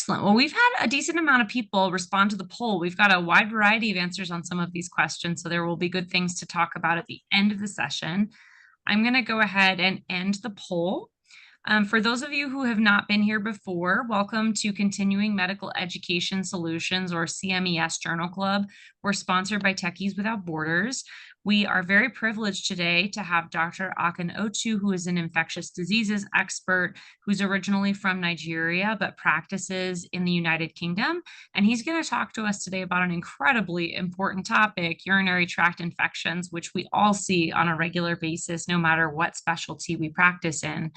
Excellent. Well, we've had a decent amount of people respond to the poll. We've got a wide variety of answers on some of these questions, so there will be good things to talk about at the end of the session. I'm going to go ahead and end the poll. For those of you who have not been here before, welcome to Continuing Medical Education Solutions, or CMES Journal Club. We're sponsored by Techies Without Borders. We are very privileged today to have Dr. Akan Otu, who is an infectious diseases expert who's originally from Nigeria but practices in the United Kingdom. And he's going to talk to us today about an incredibly important topic, urinary tract infections, which we all see on a regular basis, no matter what specialty we practice in.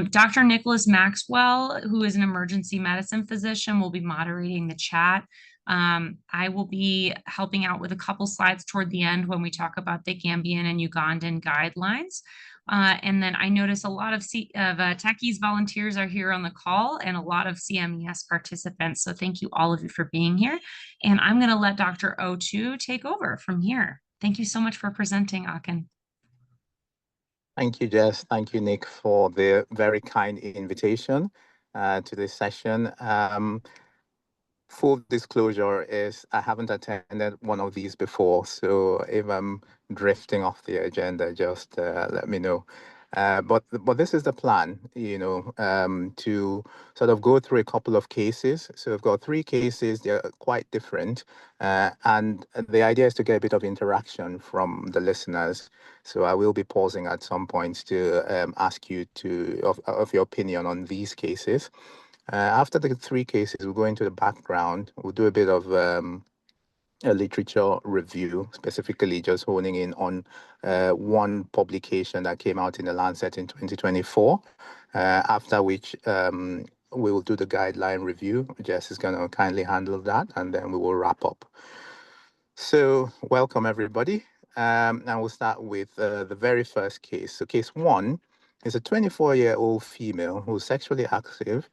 Dr. Nicholas Maxwell, who is an emergency medicine physician, will be moderating the chat. I will be helping out with a couple slides toward the end when we talk about the Gambian and Ugandan guidelines. And then I notice a lot of Techies volunteers are here on the call and a lot of CMES participants. So thank you all of you for being here. And I'm going to let Dr. Otu take over from here. Thank you so much for presenting, Akan. Thank you, Jess. Thank you, Nick, for the very kind invitation to this session. Full disclosure is I haven't attended one of these before, so if I'm drifting off the agenda, just let me know. But this is the plan, to sort of go through a couple of cases. So we've got 3 cases. They're quite different. And the idea is to get a bit of interaction from the listeners. So I will be pausing at some points to ask you of your opinion on these cases. After the 3 cases, we'll go into the background. We'll do a bit of a literature review, specifically just honing in on one publication that came out in the Lancet in 2024, after which we will do the guideline review. Jess is going to kindly handle that, and then we will wrap up. So welcome, everybody. And we'll start with the very first case. So case 1 is a 24-year-old female who's sexually active,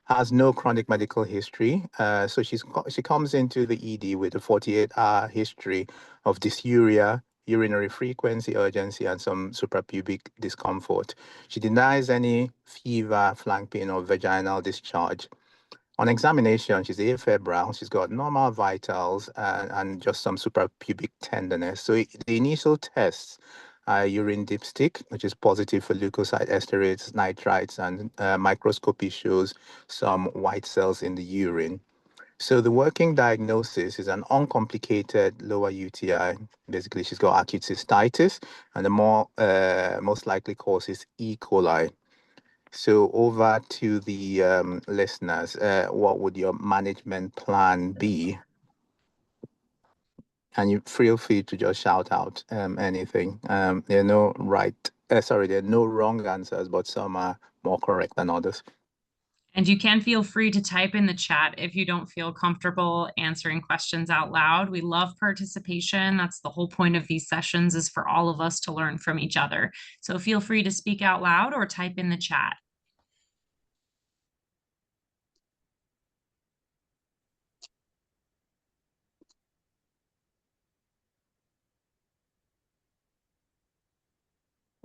has no chronic medical history. So she comes into the ED with a 48-hour history of dysuria, urinary frequency, urgency, and some suprapubic discomfort. She denies any fever, flank pain, or vaginal discharge. On examination, she's afebrile. She's got normal vitals and just some suprapubic tenderness. So the initial tests, urine dipstick, which is positive for leukocyte esterates, nitrites, and microscopy shows some white cells in the urine. So the working diagnosis is an uncomplicated lower UTI. Basically, she's got acute cystitis, and the most likely cause is E. coli. So over to the listeners, what would your management plan be? And you feel free to just shout out anything. There are no there are no wrong answers, but some are more correct than others. And you can feel free to type in the chat if you don't feel comfortable answering questions out loud. We love participation. That's the whole point of these sessions, is for all of us to learn from each other. So feel free to speak out loud or type in the chat.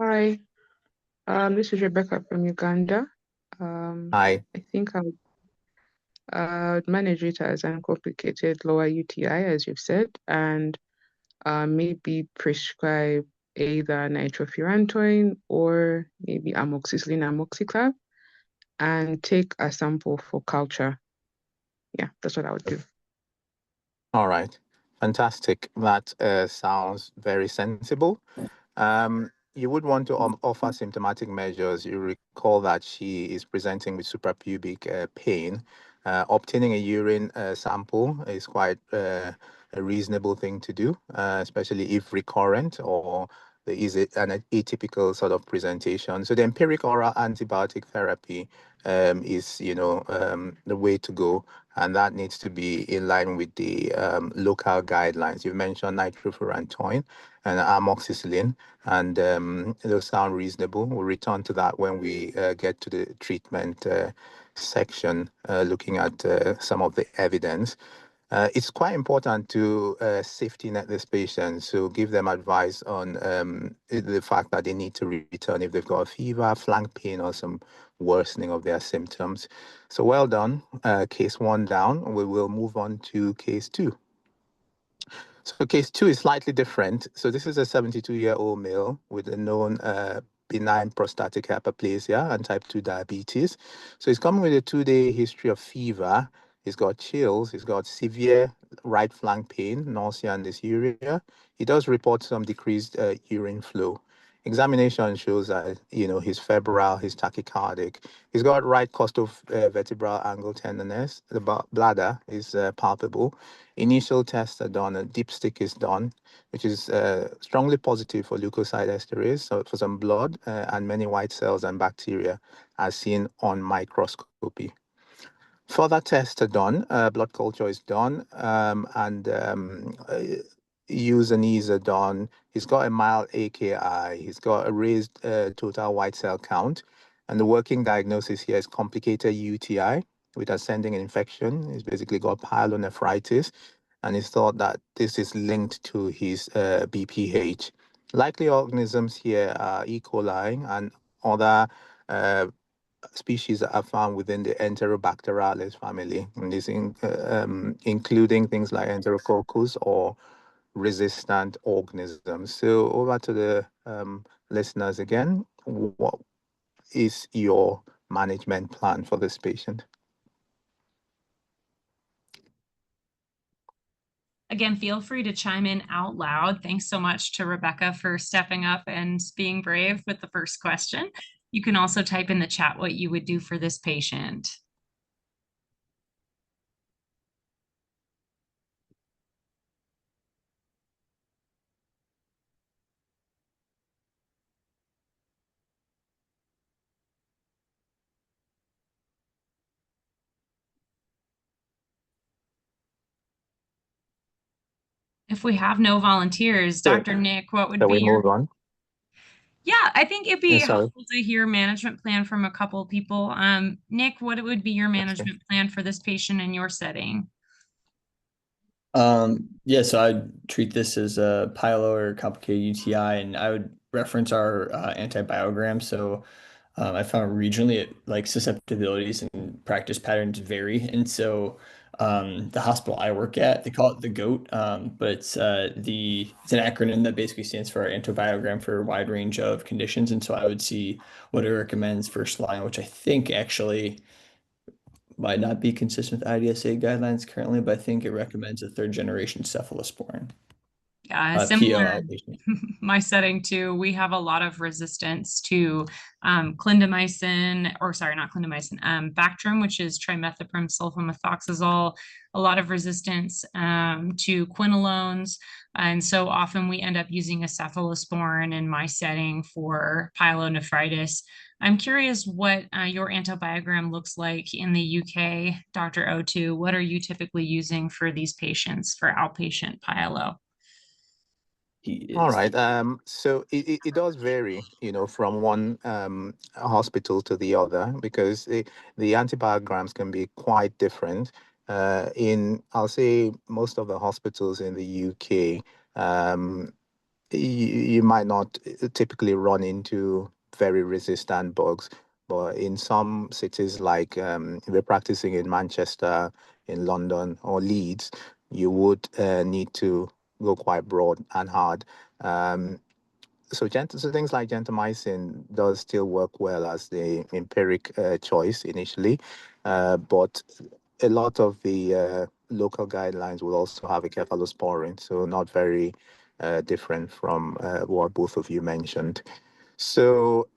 Hi, this is Rebecca from Uganda. Hi. I think I would manage it as uncomplicated lower UTI, as you've said, and maybe prescribe either nitrofurantoin or maybe amoxicillin, amoxiclav, and take a sample for culture. Yeah, that's what I would do. All right. Fantastic. That sounds very sensible. You would want to offer symptomatic measures. You recall that she is presenting with suprapubic pain. Obtaining a urine sample is quite a reasonable thing to do, especially if recurrent or there is an atypical sort of presentation. So the empiric oral antibiotic therapy is, the way to go, and that needs to be in line with the local guidelines. You mentioned nitrofurantoin and amoxicillin, and those sound reasonable. We'll return to that when we get to the treatment section, looking at some of the evidence. It's quite important to safety net this patient, so give them advice on the fact that they need to return if they've got a fever, flank pain, or some worsening of their symptoms. So well done. Case 1 down. We will move on to case 2. So case 2 is slightly different. So this is a 72-year-old male with a known benign prostatic hyperplasia and type 2 diabetes. So he's coming with a 2-day history of fever. He's got chills. He's got severe right flank pain, nausea, and dysuria. He does report some decreased urine flow. Examination shows that, he's febrile, he's tachycardic. He's got right costovertebral angle tenderness. The bladder is palpable. Initial tests are done, a dipstick is done, which is strongly positive for leukocyte esterase, so for some blood and many white cells and bacteria as seen on microscopy. Further tests are done, blood culture is done, and use and ease are done. He's got a mild AKI, he's got a raised total white cell count, and the working diagnosis here is complicated UTI with ascending infection. He's basically got pyelonephritis, and it's thought that this is linked to his BPH. Likely organisms here are E. coli and other species that are found within the Enterobacteriaceae family, and this including things like Enterococcus or resistant organisms. So over to the listeners again. What is your management plan for this patient? Again, feel free to chime in out loud. Thanks so much to Rebecca for stepping up and being brave with the first question. You can also type in the chat what you would do for this patient. If we have no volunteers, So, Dr. Nick, what would shall be we move on? Yeah, I think it'd be Yeah, sorry. helpful to hear management plan from a couple of people. Nick, what would be your management plan for this patient in your setting? Yeah, so I'd treat this as a pyelo or complicated UTI, and I would reference our antibiogram. So I found regionally like susceptibilities and practice patterns vary. And so the hospital I work at, they call it the GOAT, but it's an acronym that basically stands for our antibiogram for a wide range of conditions. And so I would see what it recommends first line, which I think actually might not be consistent with IDSA guidelines currently, but I think it recommends a 3rd-generation cephalosporin. Yeah, PO similar outpatient. my setting too. We have a lot of resistance to clindamycin, or sorry, not clindamycin, Bactrim, which is trimethoprim sulfamethoxazole. A lot of resistance to quinolones, and so often we end up using a cephalosporin in my setting for pyelonephritis. I'm curious what your antibiogram looks like in the UK, Dr. Otu. What are you typically using for these patients for outpatient pyelo? All right. So it does vary, from one hospital to the other, because the antibiograms can be quite different. I'll say, most of the hospitals in the UK, you might not typically run into very resistant bugs, but in some cities, like if you're practicing in Manchester, in London, or Leeds, you would need to go quite broad and hard. So things like gentamicin does still work well as the empiric choice initially, but a lot of the local guidelines will also have a cephalosporin, so not very different from what both of you mentioned. So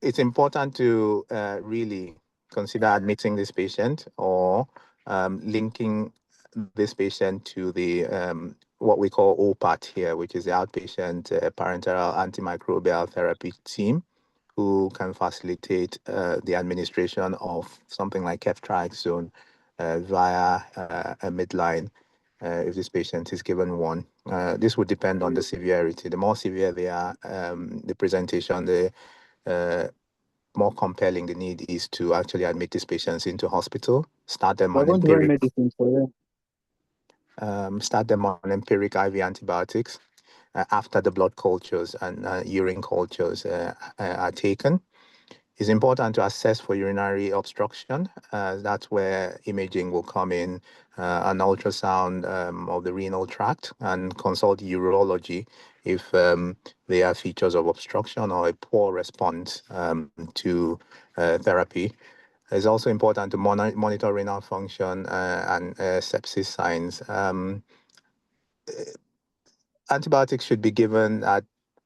it's important to really consider admitting this patient or linking this patient to the what we call OPAT here, which is the outpatient parenteral antimicrobial therapy team, who can facilitate the administration of something like ceftriaxone via a midline if this patient is given one. This would depend on the severity. The more severe they are, the presentation, the more compelling the need is to actually admit these patients into hospital, start them on We're going to run empiric. medicine for you. start them on empiric IV antibiotics after the blood cultures and urine cultures are taken. It's important to assess for urinary obstruction. That's where imaging will come in, an ultrasound of the renal tract, and consult urology if there are features of obstruction or a poor response to therapy. It's also important to monitor renal function and sepsis signs. Antibiotics should be given at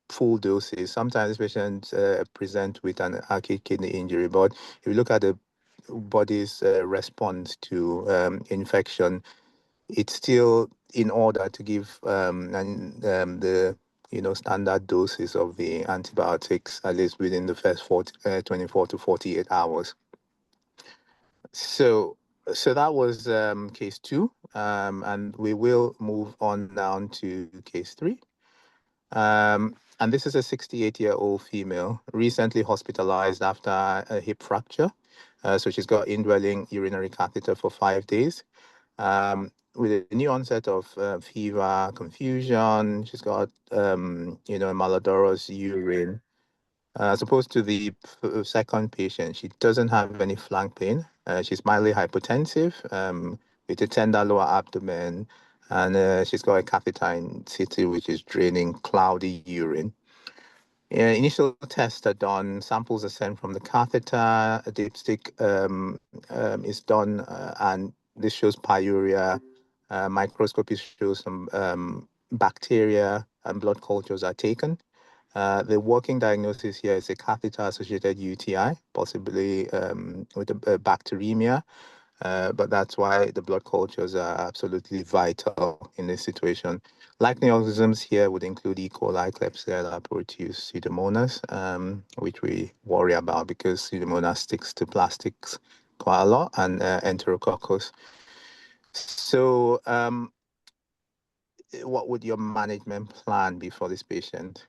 full doses. Sometimes patients present with an acute kidney injury, but if you look at the body's response to infection, it's still in order to give the standard doses of the antibiotics, at least within the first 24 to 48 hours. So that was case 2, and we will move on down to case 3. And this is a 68-year-old female, recently hospitalized after a hip fracture. So she's got indwelling urinary catheter for 5 days. With a new onset of fever, confusion, she's got, a malodorous urine. As opposed to the second patient, she doesn't have any flank pain. She's mildly hypotensive with a tender lower abdomen, and she's got a catheter in situ, which is draining cloudy urine. Initial tests are done, samples are sent from the catheter, a dipstick is done, and this shows pyuria. Microscopy shows some bacteria, and blood cultures are taken. The working diagnosis here is a catheter-associated UTI, possibly with a bacteremia, but that's why the blood cultures are absolutely vital in this situation. Likely organisms here would include E. coli, Klebsiella, Proteus, Pseudomonas, which we worry about because Pseudomonas sticks to plastics quite a lot, and Enterococcus. So what would your management plan be for this patient,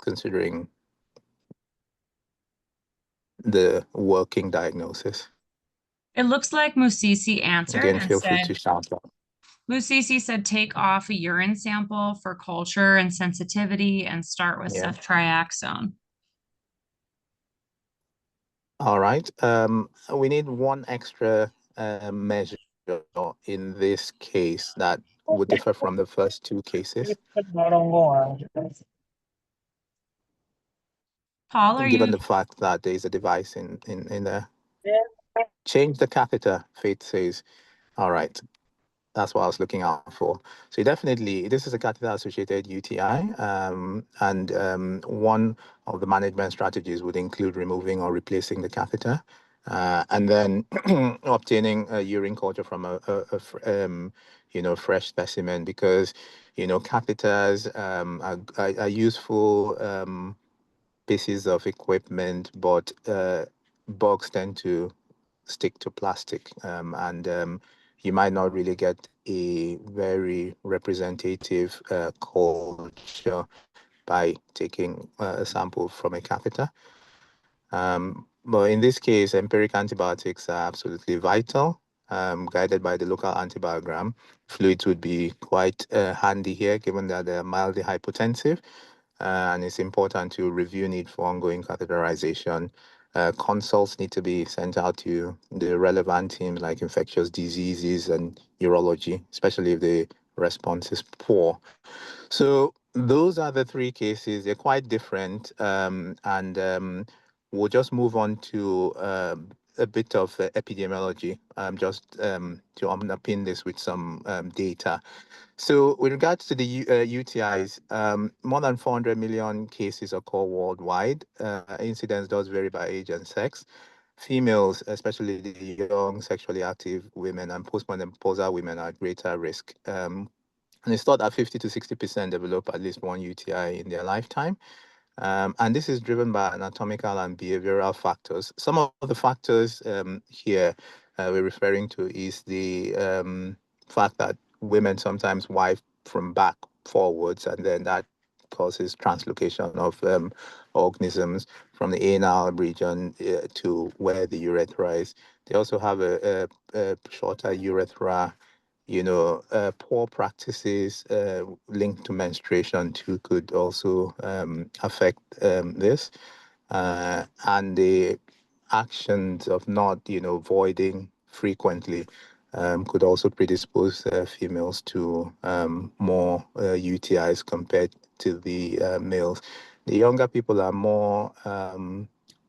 considering the working diagnosis? It looks like Musisi answered Again, and feel free to said, shout out. Musisi said, take off a urine sample for culture and sensitivity and start with Yeah. ceftriaxone. All right. We need one extra measure in this case that would differ from the first 2 cases. Paul, are Given you? the fact that there is a device in there. Change the catheter, Faith says. All right. That's what I was looking out for. So definitely, this is a catheter-associated UTI, and one of the management strategies would include removing or replacing the catheter, and then obtaining a urine culture from a fresh specimen, because catheters are useful pieces of equipment, but bugs tend to stick to plastic, and you might not really get a very representative culture by taking a sample from a catheter. But in this case, empiric antibiotics are absolutely vital, guided by the local antibiogram. Fluids would be quite handy here, given that they're mildly hypotensive, and it's important to review need for ongoing catheterization. Consults need to be sent out to the relevant teams like infectious diseases and urology, especially if the response is poor. So those are the 3 cases. They're quite different, and we'll just move on to a bit of epidemiology, just to underpin this with some data. So with regards to the UTIs, more than 400 million cases occur worldwide. Incidence does vary by age and sex. Females, especially the young, sexually active women and postmenopausal women, are at greater risk. And it's thought that 50 to 60% develop at least one UTI in their lifetime. And this is driven by anatomical and behavioral factors. Some of the factors here we're referring to is the fact that women sometimes wipe from back forwards, and then that causes translocation of organisms from the anal region to where the urethra is. They also have a shorter urethra. Poor practices linked to menstruation too could also affect this. And the actions of not, voiding frequently could also predispose females to more UTIs compared to the males. The younger people are more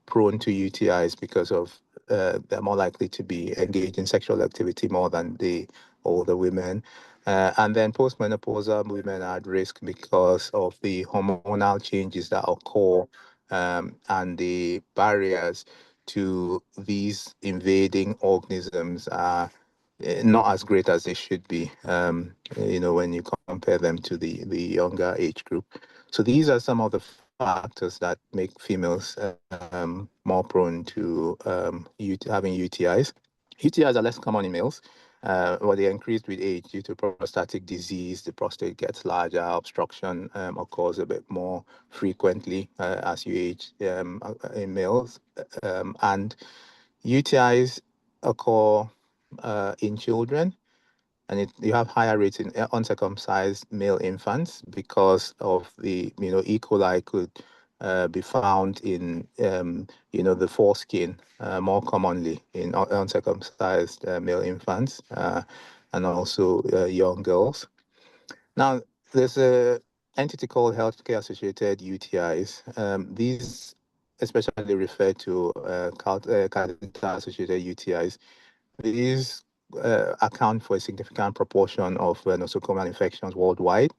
prone to UTIs because of they're more likely to be engaged in sexual activity more than the older women. And then postmenopausal women are at risk because of the hormonal changes that occur and the barriers to these invading organisms are not as great as they should be, when you compare them to the younger age group. So these are some of the factors that make females more prone to having UTIs. UTIs are less common in males, but they increase with age due to prostatic disease. The prostate gets larger, obstruction occurs a bit more frequently as you age in males. And UTIs occur in children, and you have higher rates in uncircumcised male infants because of the, E. coli could be found in, the foreskin more commonly in uncircumcised male infants and also young girls. Now, there's a entity called healthcare-associated UTIs. These especially refer to catheter-associated UTIs. These account for a significant proportion of nosocomial infections worldwide,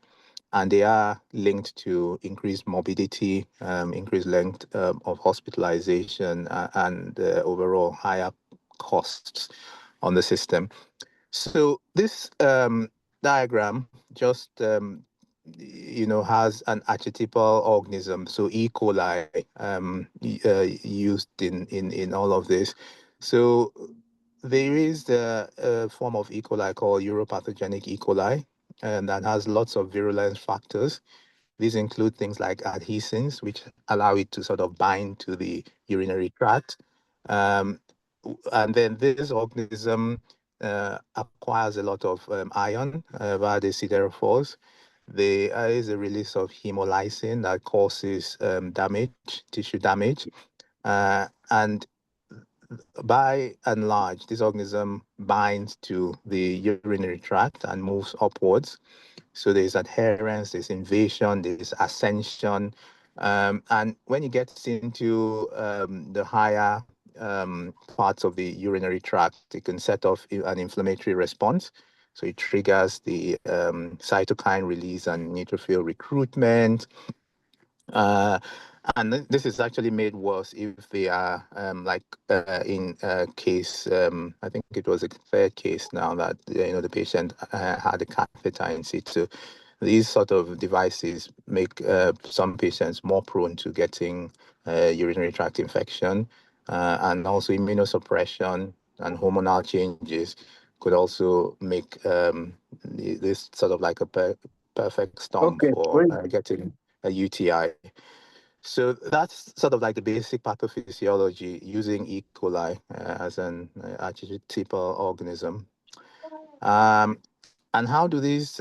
and they are linked to increased morbidity, increased length of hospitalization, and overall higher costs on the system. So this diagram just has an archetypal organism, so E. coli used in all of this. So there is a form of E. coli called uropathogenic E. coli, and that has lots of virulence factors. These include things like adhesins, which allow it to sort of bind to the urinary tract. And then this organism acquires a lot of iron via the siderophores. There is a release of hemolysin that causes tissue damage. And by and large, this organism binds to the urinary tract and moves upwards. So there's adherence, there's invasion, there's ascension. And when it gets into the higher parts of the urinary tract, it can set off an inflammatory response. So it triggers the cytokine release and neutrophil recruitment. And this is actually made worse if they are in a case, I think it was a third case now that, the patient had a catheter in situ. These sort of devices make some patients more prone to getting urinary tract infection, and also immunosuppression and hormonal changes could also make this sort of like a perfect storm for getting a UTI. So that's sort of like the basic pathophysiology using E. coli as an archetypal organism. And how do these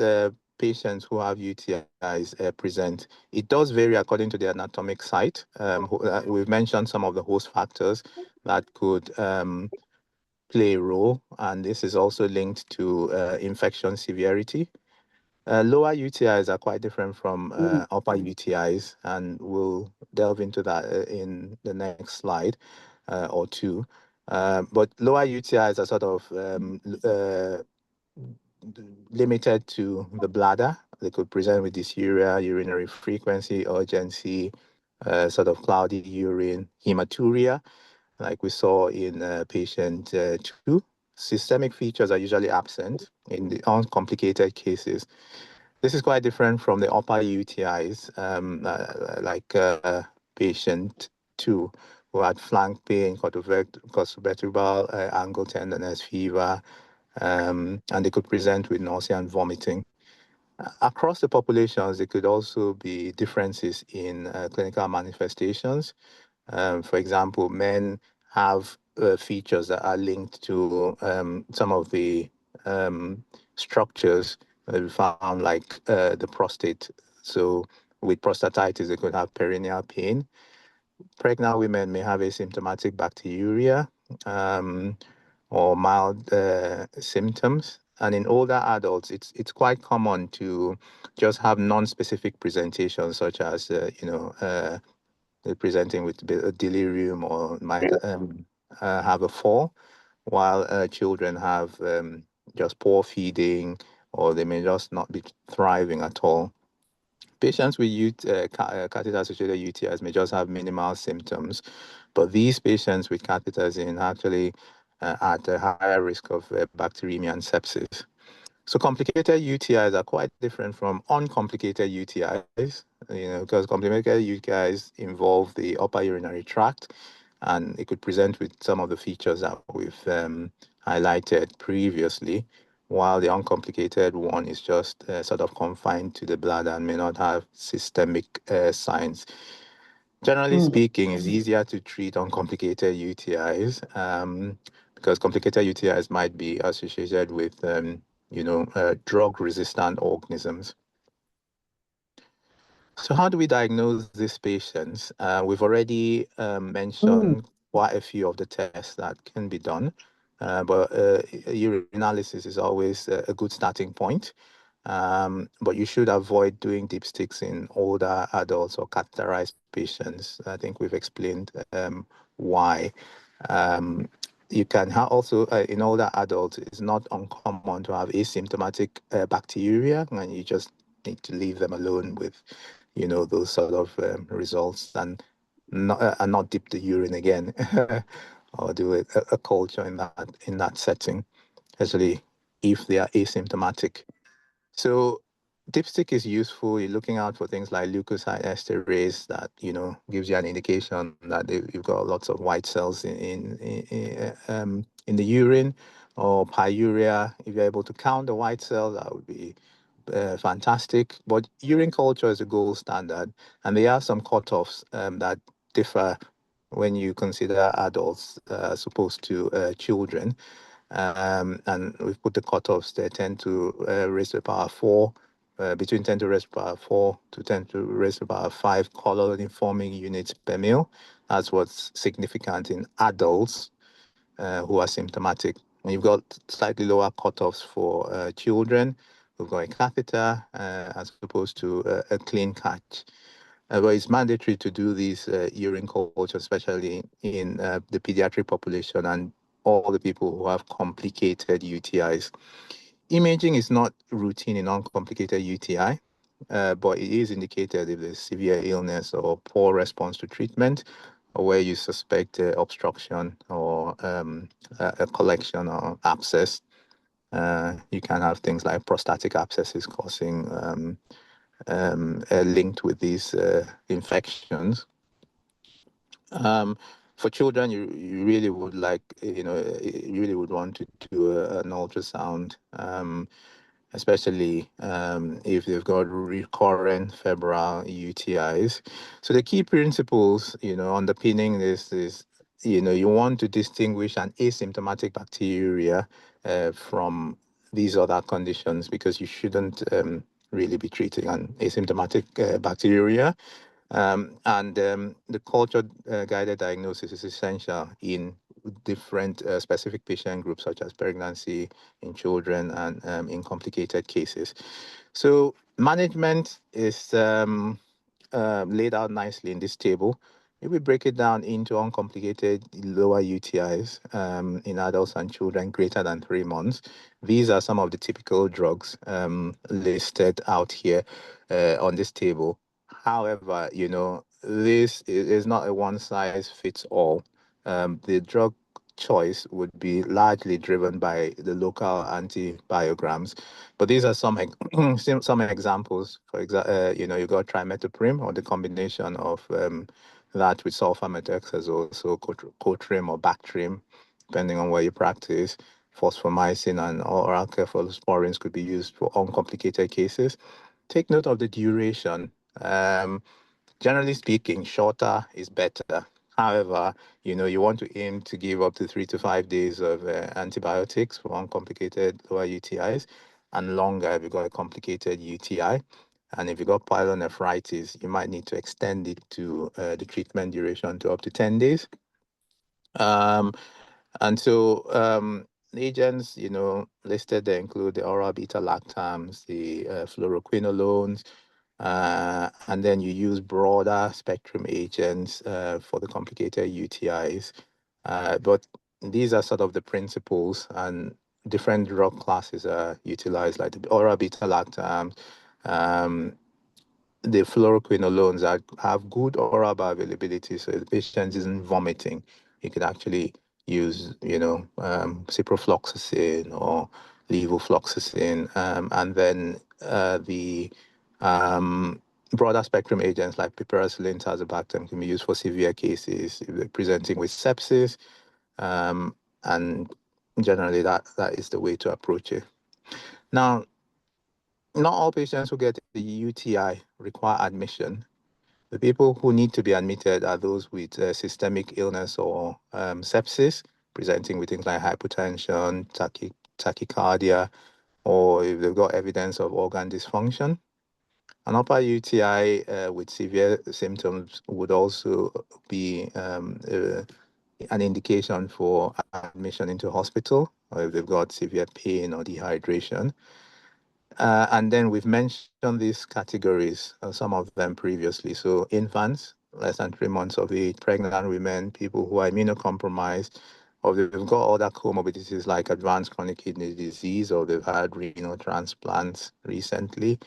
patients who have UTIs present? It does vary according to the anatomic site. We've mentioned some of the host factors that could play a role, and this is also linked to infection severity. Lower UTIs are quite different from upper UTIs, and we'll delve into that in the next slide or two. But lower UTIs are sort of limited to the bladder. They could present with dysuria, urinary frequency, urgency, sort of cloudy urine, hematuria, like we saw in patient 2. Systemic features are usually absent in the uncomplicated cases. This is quite different from the upper UTIs, like patient 2, who had flank pain, costovertebral angle tenderness, fever, and they could present with nausea and vomiting. Across the populations, there could also be differences in clinical manifestations. For example, men have features that are linked to some of the structures that we found, like the prostate. So with prostatitis, they could have perineal pain. Pregnant women may have asymptomatic bacteriuria or mild symptoms. And in older adults, it's quite common to just have non-specific presentations, such as presenting with delirium, or might have a fall, while children have just poor feeding, or they may just not be thriving at all. Patients with catheter-associated UTIs may just have minimal symptoms, but these patients with catheters in actually at a higher risk of bacteremia and sepsis. So complicated UTIs are quite different from uncomplicated UTIs, because complicated UTIs involve the upper urinary tract, and it could present with some of the features that we've highlighted previously, while the uncomplicated one is just sort of confined to the bladder and may not have systemic signs. Generally speaking, it's easier to treat uncomplicated UTIs because complicated UTIs might be associated with, drug-resistant organisms. So how do we diagnose these patients? We've already mentioned quite a few of the tests that can be done, but urinalysis is always a good starting point. But you should avoid doing dipsticks in older adults or catheterized patients. I think we've explained why. You can also, in older adults, it's not uncommon to have asymptomatic bacteriuria, and you just need to leave them alone with, those sort of results, and not dip the urine again, or do a culture in that setting, especially if they are asymptomatic. So dipstick is useful. You're looking out for things like leukocyte esterase that, gives you an indication that you've got lots of white cells in the urine, or pyuria. If you're able to count the white cells, that would be fantastic. But urine culture is a gold standard, and there are some cutoffs that differ when you consider adults as opposed to children. And we've put the cutoffs there: 10 to raise to the power 4, between 10 to raise to the power 4 to 10 to raise to the power 5 colony-forming units per mil. That's what's significant in adults who are symptomatic. And you've got slightly lower cutoffs for children who've got a catheter as opposed to a clean catch. But it's mandatory to do these urine cultures, especially in the pediatric population and all the people who have complicated UTIs. Imaging is not routine in uncomplicated UTI, but it is indicated if there's severe illness or poor response to treatment, or where you suspect obstruction or a collection or abscess. You can have things like prostatic abscesses causing linked with these infections. For children, you really would you really would want to do an ultrasound, especially if they've got recurrent febrile UTIs. So the key principles, underpinning this is, you want to distinguish an asymptomatic bacteriuria from these other conditions, because you shouldn't really be treating an asymptomatic bacteriuria. And the culture-guided diagnosis is essential in different specific patient groups, such as pregnancy, in children, and in complicated cases. So management is laid out nicely in this table. If we break it down into uncomplicated lower UTIs in adults and children greater than 3 months, these are some of the typical drugs listed out here on this table. However, this is not a one-size-fits-all. The drug choice would be largely driven by the local antibiograms, but these are some examples. For example, you got trimethoprim, or the combination of that with sulfamethoxazole, so Cotrim or Bactrim, depending on where you practice. fosfomycin and oral cephalosporins could be used for uncomplicated cases. Take note of the duration. Generally speaking, shorter is better. However, you want to aim to give up to 3 to 5 days of antibiotics for uncomplicated lower UTIs, and longer if you've got a complicated UTI. And if you've got pyelonephritis, you might need to extend it to the treatment duration to up to 10 days. And so agents, listed there include the oral beta-lactams, the fluoroquinolones, and then you use broader spectrum agents for the complicated UTIs. But these are sort of the principles, and different drug classes are utilized, like the oral beta-lactams, the fluoroquinolones have good oral bioavailability, so if the patient isn't vomiting, you could actually use, ciprofloxacin or levofloxacin, and then the broader spectrum agents like piperacillin, tazobactam can be used for severe cases if they're presenting with sepsis, and generally that is the way to approach it. Now, not all patients who get the UTI require admission. The people who need to be admitted are those with systemic illness or sepsis, presenting with things like hypotension, tachycardia, or if they've got evidence of organ dysfunction. An upper UTI with severe symptoms would also be an indication for admission into hospital, or if they've got severe pain or dehydration. And then we've mentioned these categories, some of them previously. So infants, less than 3 months of age, pregnant women, people who are immunocompromised, or they've got other comorbidities like advanced chronic kidney disease, or they've had renal transplants recently.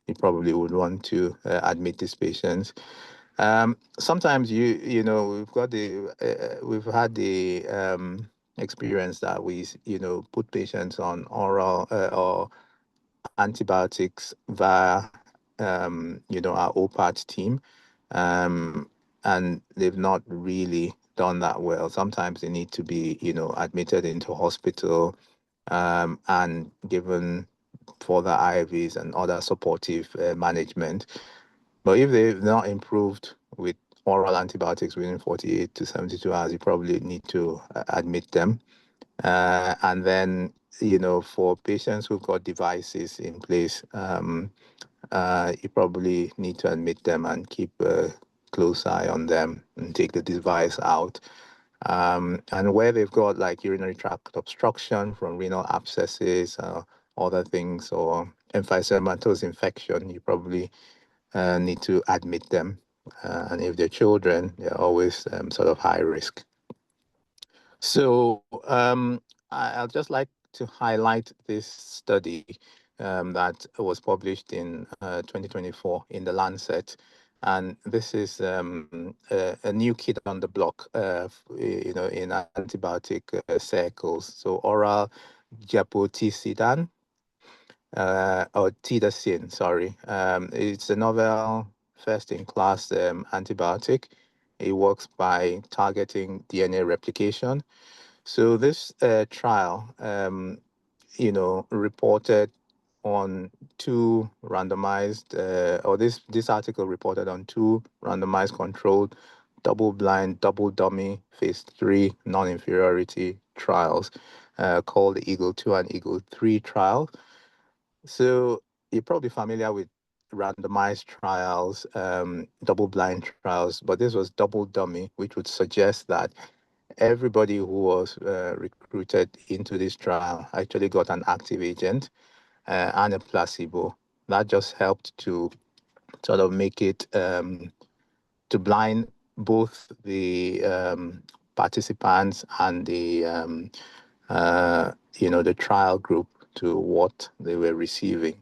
You probably would want to admit these patients. Sometimes we've had the experience that we put patients on oral or antibiotics via our OPAT team, and they've not really done that well. Sometimes they need to be admitted into hospital and given further IVs and other supportive management. But if they've not improved with oral antibiotics within 48 to 72 hours, you probably need to admit them. And then, for patients who've got devices in place, you probably need to admit them and keep a close eye on them and take the device out. And where they've got like urinary tract obstruction from renal abscesses, other things, or emphysematous infection, you probably need to admit them. And if they're children, they're always sort of high risk. So I'll just like to highlight this study that was published in 2024 in the Lancet. And this is a new kid on the block, in antibiotic circles. So oral japoticidan, or tidacin, sorry. It's a novel first-in-class antibiotic. It works by targeting DNA replication. So this trial, reported on two randomized, or this article reported on two randomized controlled double-blind, double-dummy phase 3 non-inferiority trials called the Eagle 2 and Eagle 3 trial. So you're probably familiar with randomized trials, double-blind trials, but this was double-dummy, which would suggest that everybody who was recruited into this trial actually got an active agent and a placebo. That just helped to sort of make it to blind both the participants and the the trial group to what they were receiving.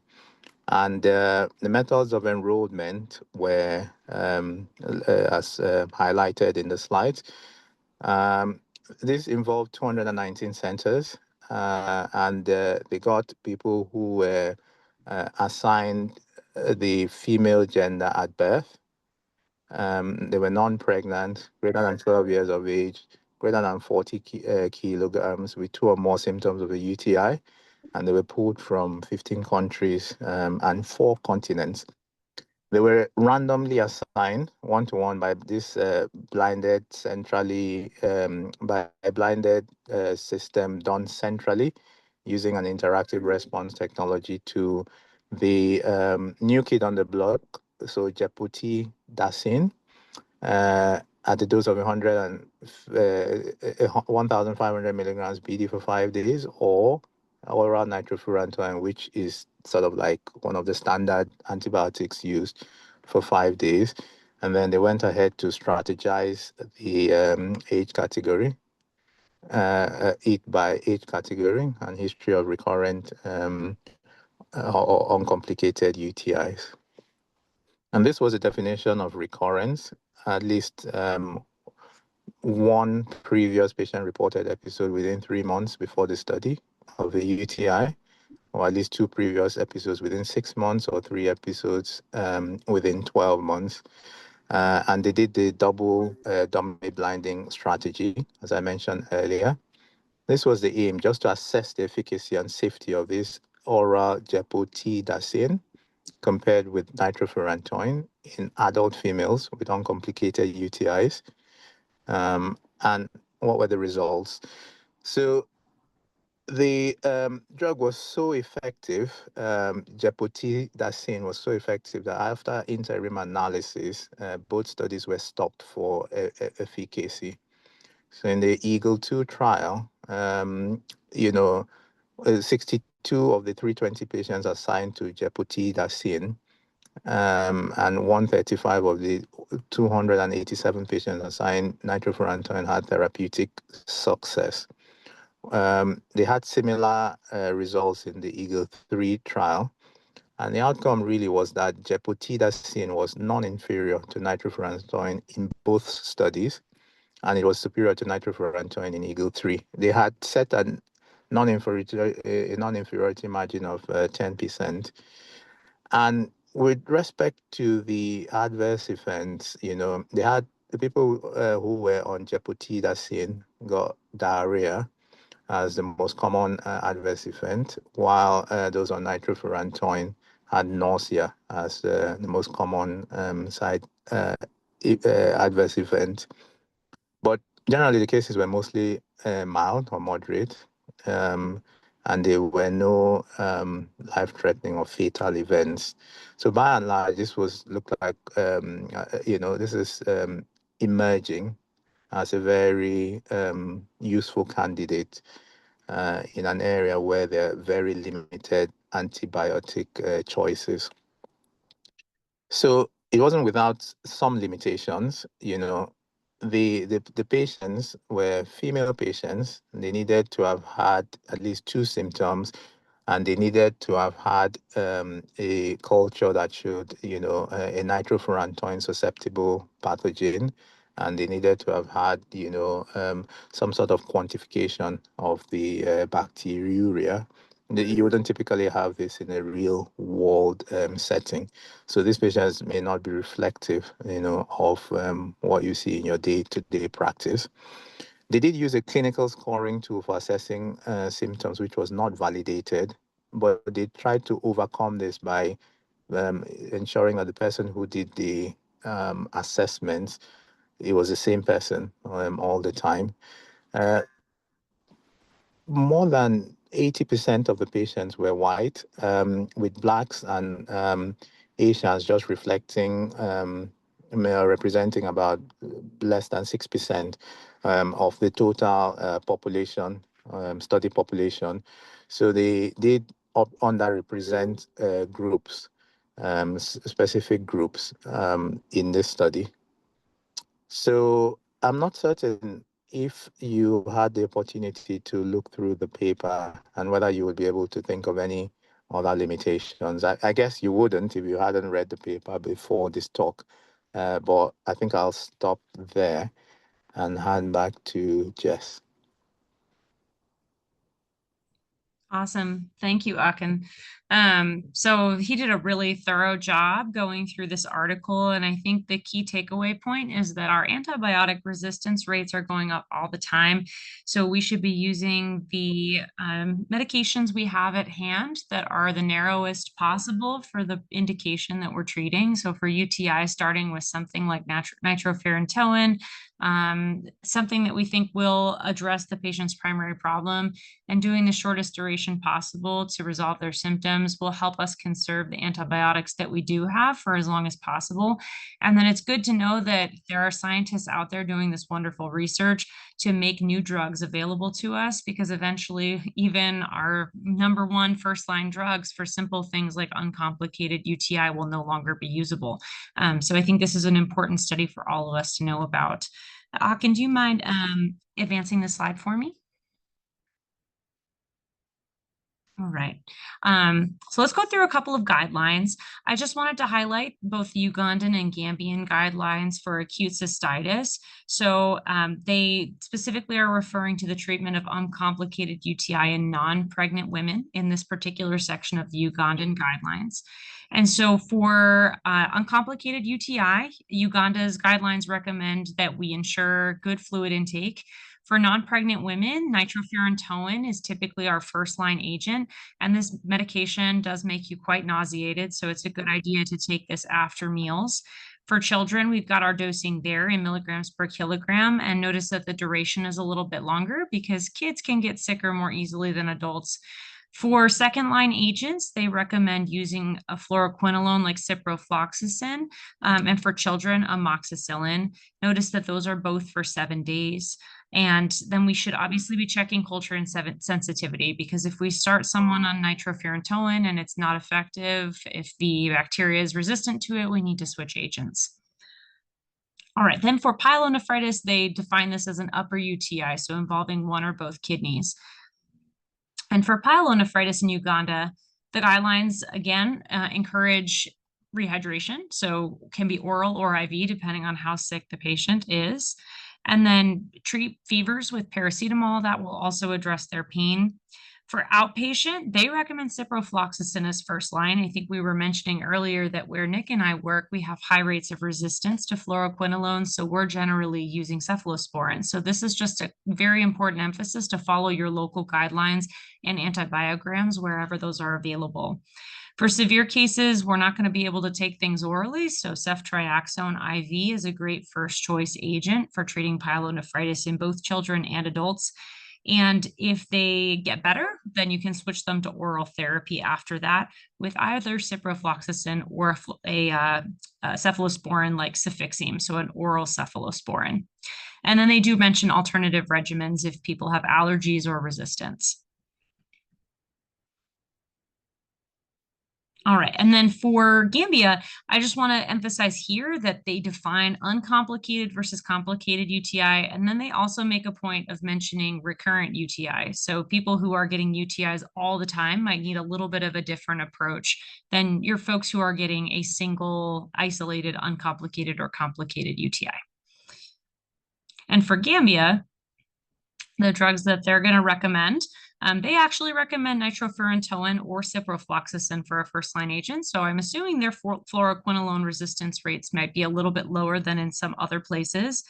And the methods of enrollment were as highlighted in the slides. This involved 219 centers, and they got people who were assigned the female gender at birth. They were non-pregnant, greater than 12 years of age, greater than 40 kilograms with 2 or more symptoms of a UTI, and they were pulled from 15 countries and 4 continents. They were randomly assigned one-to-one by this blinded centrally, by a blinded system done centrally using an interactive response technology to the new kid on the block, so gepotidacin, at the dose of 1,500 milligrams BD for 5 days, or oral nitrofurantoin, which is sort of like one of the standard antibiotics used for 5 days. And then they went ahead to strategize the age category, age by age category, and history of recurrent or uncomplicated UTIs. And this was a definition of recurrence. At least one previous patient reported episode within 3 months before the study of a UTI, or at least 2 previous episodes within 6 months, or 3 episodes within 12 months. And they did the double dummy blinding strategy, as I mentioned earlier. This was the aim, just to assess the efficacy and safety of this oral gepotidacin compared with nitrofurantoin in adult females with uncomplicated UTIs. And what were the results? So the drug was so effective, gepotidacin was so effective that after interim analysis, both studies were stopped for efficacy. So in the EAGLE-2 trial, 62 of the 320 patients assigned to gepotidacin, and 135 of the 287 patients assigned nitrofurantoin had therapeutic success. They had similar results in the EAGLE-3 trial, and the outcome really was that gepotidacin was non-inferior to nitrofurantoin in both studies, and it was superior to nitrofurantoin in EAGLE-3. They had set a non-inferiority margin of 10%. And with respect to the adverse events, they had the people who were on gepotidacin got diarrhea as the most common adverse event, while those on nitrofurantoin had nausea as the most common adverse event. But generally, the cases were mostly mild or moderate, and there were no life-threatening or fatal events. So by and large, this looked like, this is emerging as a very useful candidate in an area where there are very limited antibiotic choices. So it wasn't without some limitations. The patients were female patients. They needed to have had at least 2 symptoms, and they needed to have had a culture that showed, a nitrofurantoin susceptible pathogen, and they needed to have had, some sort of quantification of the bacteriuria. You wouldn't typically have this in a real world setting. So these patients may not be reflective, of what you see in your day-to-day practice. They did use a clinical scoring tool for assessing symptoms, which was not validated, but they tried to overcome this by ensuring that the person who did the assessments, it was the same person all the time. More than 80% of the patients were white, with blacks and Asians just representing about less than 6% of the total population, study population. So they did underrepresent groups, specific groups in this study. So I'm not certain if you had the opportunity to look through the paper and whether you would be able to think of any other limitations. I guess you wouldn't if you hadn't read the paper before this talk, but I think I'll stop there and hand back to Jess. Awesome. Thank you, Akan. So he did a really thorough job going through this article. And I think the key takeaway point is that our antibiotic resistance rates are going up all the time. So we should be using the medications we have at hand that are the narrowest possible for the indication that we're treating. So for UTI, starting with something like nitrofurantoin, something that we think will address the patient's primary problem, and doing the shortest duration possible to resolve their symptoms will help us conserve the antibiotics that we do have for as long as possible. And then it's good to know that there are scientists out there doing this wonderful research to make new drugs available to us, because eventually even our number one first line drugs for simple things like uncomplicated UTI will no longer be usable. So I think this is an important study for all of us to know about. Akan, do you mind advancing the slide for me? All right. So let's go through a couple of guidelines. I just wanted to highlight both the Ugandan and Gambian guidelines for acute cystitis. So they specifically are referring to the treatment of uncomplicated UTI in non-pregnant women in this particular section of the Ugandan guidelines. And so for uncomplicated UTI, Uganda's guidelines recommend that we ensure good fluid intake. For non-pregnant women, nitrofurantoin is typically our first-line agent, and this medication does make you quite nauseated, so it's a good idea to take this after meals. For children, we've got our dosing there in milligrams per kilogram, and notice that the duration is a little bit longer because kids can get sicker more easily than adults. For second-line agents, they recommend using a fluoroquinolone like ciprofloxacin, and for children, amoxicillin. Notice that those are both for 7 days. And then we should obviously be checking culture and sensitivity, because if we start someone on nitrofurantoin and it's not effective, if the bacteria is resistant to it, we need to switch agents. All right, then for pyelonephritis, they define this as an upper UTI, so involving one or both kidneys. And for pyelonephritis in Uganda, the guidelines, again, encourage rehydration, so can be oral or IV, depending on how sick the patient is. And then treat fevers with paracetamol. That will also address their pain. For outpatient, they recommend ciprofloxacin as first line. I think we were mentioning earlier that where Nick and I work, we have high rates of resistance to fluoroquinolones, so we're generally using cephalosporin. So this is just a very important emphasis to follow your local guidelines and antibiograms wherever those are available. For severe cases, we're not going to be able to take things orally, so ceftriaxone IV is a great first choice agent for treating pyelonephritis in both children and adults. And if they get better, then you can switch them to oral therapy after that with either ciprofloxacin or a cephalosporin like cefixime, so an oral cephalosporin. And then they do mention alternative regimens if people have allergies or resistance. All right, and then for Gambia, I just want to emphasize here that they define uncomplicated versus complicated UTI, and then they also make a point of mentioning recurrent UTI. So people who are getting UTIs all the time might need a little bit of a different approach than your folks who are getting a single, isolated, uncomplicated, or complicated UTI. And for Gambia, the drugs that they're going to recommend, they actually recommend nitrofurantoin or ciprofloxacin for a first-line agent. So I'm assuming their fluoroquinolone resistance rates might be a little bit lower than in some other places.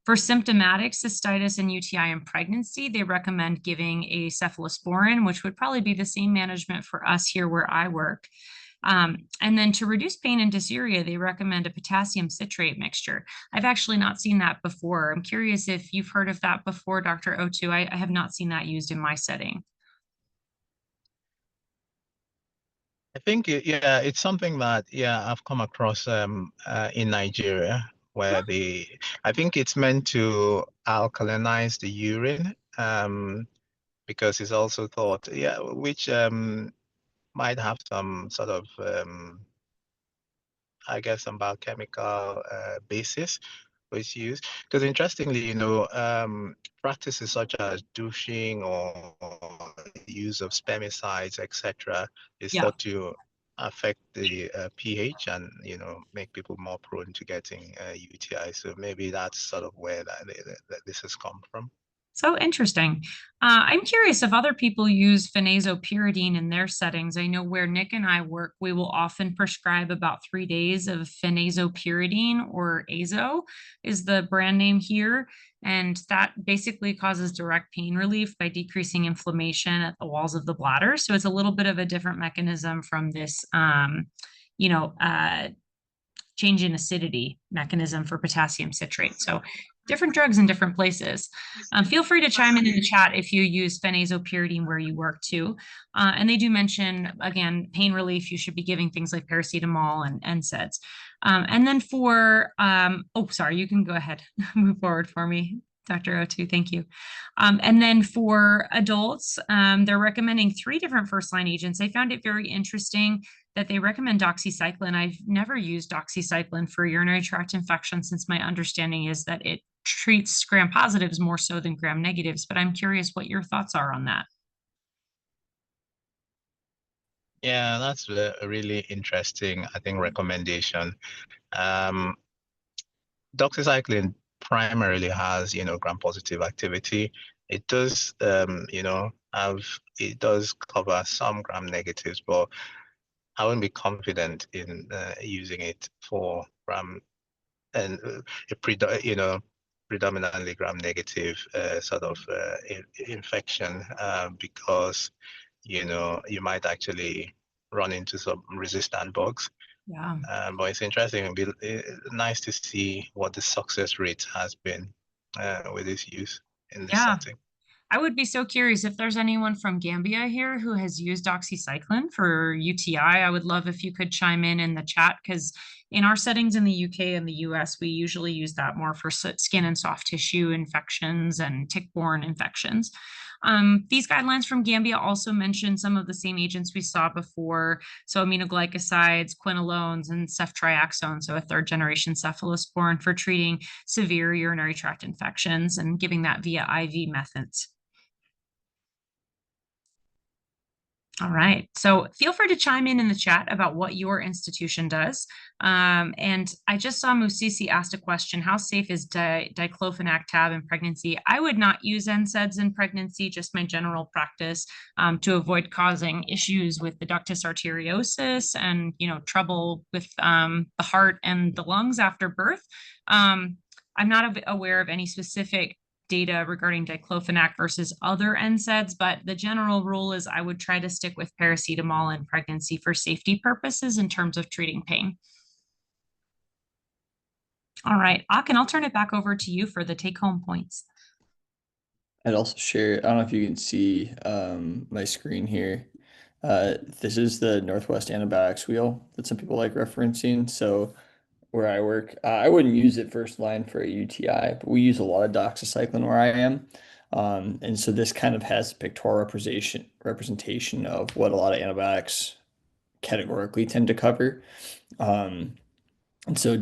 For symptomatic cystitis and UTI in pregnancy, they recommend giving a cephalosporin, which would probably be the same management for us here where I work. And then to reduce pain and dysuria, they recommend a potassium citrate mixture. I've actually not seen that before. I'm curious if you've heard of that before, Dr. Otu. I have not seen that used in my setting. I think, yeah, it's something that, yeah, I've come across in Nigeria, where I think it's meant to alkalinize the urine, because it's also thought, yeah, which might have some sort of, I guess, some biochemical basis for its use. Because interestingly, practices such as douching or use of spermicides, etc., is thought to affect the pH and make people more prone to getting UTI. So maybe that's sort of where that this has come from. So interesting. I'm curious if other people use phenazopyridine in their settings. I know where Nick and I work, we will often prescribe about 3 days of phenazopyridine, or Azo is the brand name here. And that basically causes direct pain relief by decreasing inflammation at the walls of the bladder. So it's a little bit of a different mechanism from this, you know, change in acidity mechanism for potassium citrate. So different drugs in different places. Feel free to chime in the chat if you use phenazopyridine where you work too. And they do mention, again, pain relief, you should be giving things like paracetamol and NSAIDs. And then for, oh, sorry, you can go ahead, move forward for me, Dr. Otu, thank you. And then for adults, they're recommending 3 different first-line agents. I found it very interesting that they recommend doxycycline. I've never used doxycycline for urinary tract infection, since my understanding is that it treats gram positives more so than gram negatives, but I'm curious what your thoughts are on that. Yeah, that's a really interesting, I think, recommendation. Doxycycline primarily has, gram-positive activity. It does, it does cover some gram-negatives, but I wouldn't be confident in using it for gram and predominantly gram-negative sort of infection, because you might actually run into some resistant bugs. Yeah. But it's interesting. It'd be nice to see what the success rate has been with this use in this setting. I would be so curious if there's anyone from Gambia here who has used doxycycline for UTI. I would love if you could chime in the chat, because in our settings in the UK and the US, we usually use that more for skin and soft tissue infections and tick-borne infections. These guidelines from Gambia also mention some of the same agents we saw before, so aminoglycosides, quinolones, and ceftriaxone, so a 3rd-generation cephalosporin, for treating severe urinary tract infections and giving that via IV methods. All right, so feel free to chime in the chat about what your institution does. And I just saw Musisi asked a question: how safe is diclofenac tab in pregnancy? I would not use NSAIDs in pregnancy, just my general practice, to avoid causing issues with the ductus arteriosus and, trouble with the heart and the lungs after birth. I'm not aware of any specific data regarding diclofenac versus other NSAIDs, but the general rule is I would try to stick with paracetamol in pregnancy for safety purposes in terms of treating pain. All right, Akan, I'll turn it back over to you for the take-home points. I'd also share, I don't know if you can see my screen here. This is the Northwest antibiotics wheel that some people like referencing. So where I work, I wouldn't use it first line for a UTI, but we use a lot of doxycycline where I am. And so this kind of has a pictorial representation of what a lot of antibiotics categorically tend to cover. And so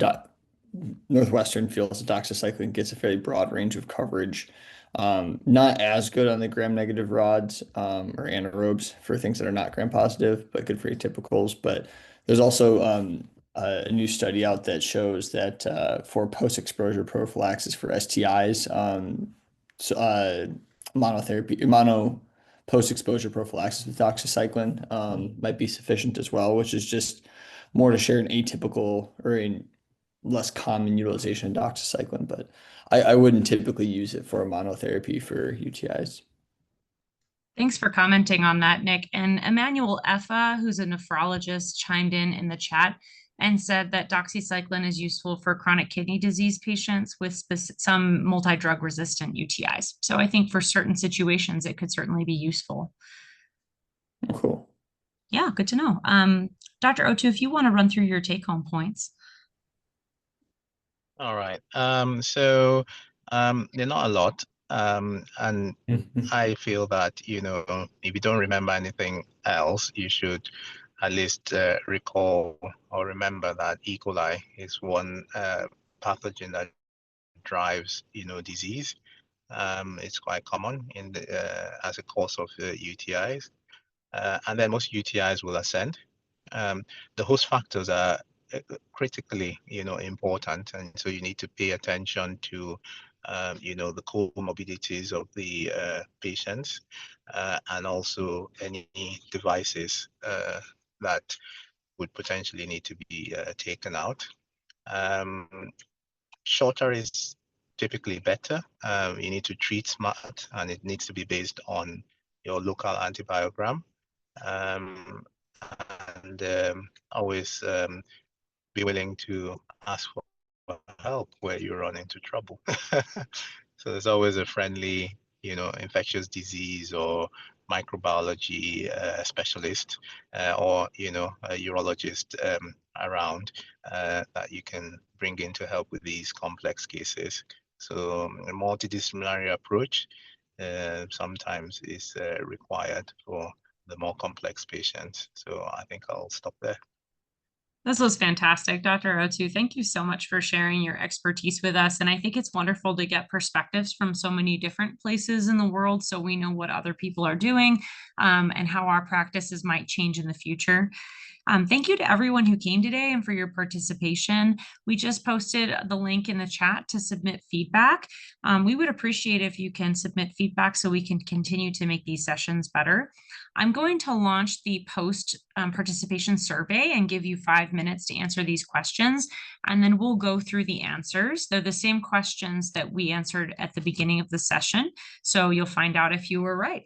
Northwestern feels doxycycline gets a fairly broad range of coverage. Not as good on the gram-negative rods or anaerobes for things that are not gram-positive, but good for atypicals. But there's also a new study out that shows that for post-exposure prophylaxis for STIs, post-exposure prophylaxis with doxycycline might be sufficient as well, which is just more to share an atypical or a less common utilization of doxycycline. But I wouldn't typically use it for a monotherapy for UTIs. Thanks for commenting on that, Nick. And Emmanuel Effa, who's a nephrologist, chimed in the chat and said that doxycycline is useful for chronic kidney disease patients with some multi-drug resistant UTIs. So I think for certain situations, it could certainly be useful. Cool. Yeah, good to know. Dr. Otu, if you want to run through your take-home points. All right. So they're not a lot. And I feel that, if you don't remember anything else, you should at least recall or remember that E. coli is one pathogen that drives, disease. It's quite common in as a cause of UTIs. And then most UTIs will ascend. The host factors are critically, important, and so you need to pay attention to the comorbidities of the patients, and also any devices that would potentially need to be taken out. Shorter is typically better. You need to treat smart, and it needs to be based on your local antibiogram. And always be willing to ask for help where you run into trouble. So there's always a friendly, infectious disease or microbiology specialist, or a urologist around that you can bring in to help with these complex cases. So a multidisciplinary approach sometimes is required for the more complex patients. So I think I'll stop there. This was fantastic, Dr. Otu. Thank you so much for sharing your expertise with us. And I think it's wonderful to get perspectives from so many different places in the world so we know what other people are doing and how our practices might change in the future. Thank you to everyone who came today and for your participation. We just posted the link in the chat to submit feedback. We would appreciate if you can submit feedback so we can continue to make these sessions better. I'm going to launch the post participation survey and give you 5 minutes to answer these questions, and then we'll go through the answers. They're the same questions that we answered at the beginning of the session, so you'll find out if you were right.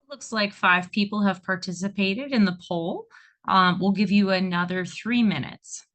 Looks like 5 people have participated in the poll. We'll give you another 3 minutes.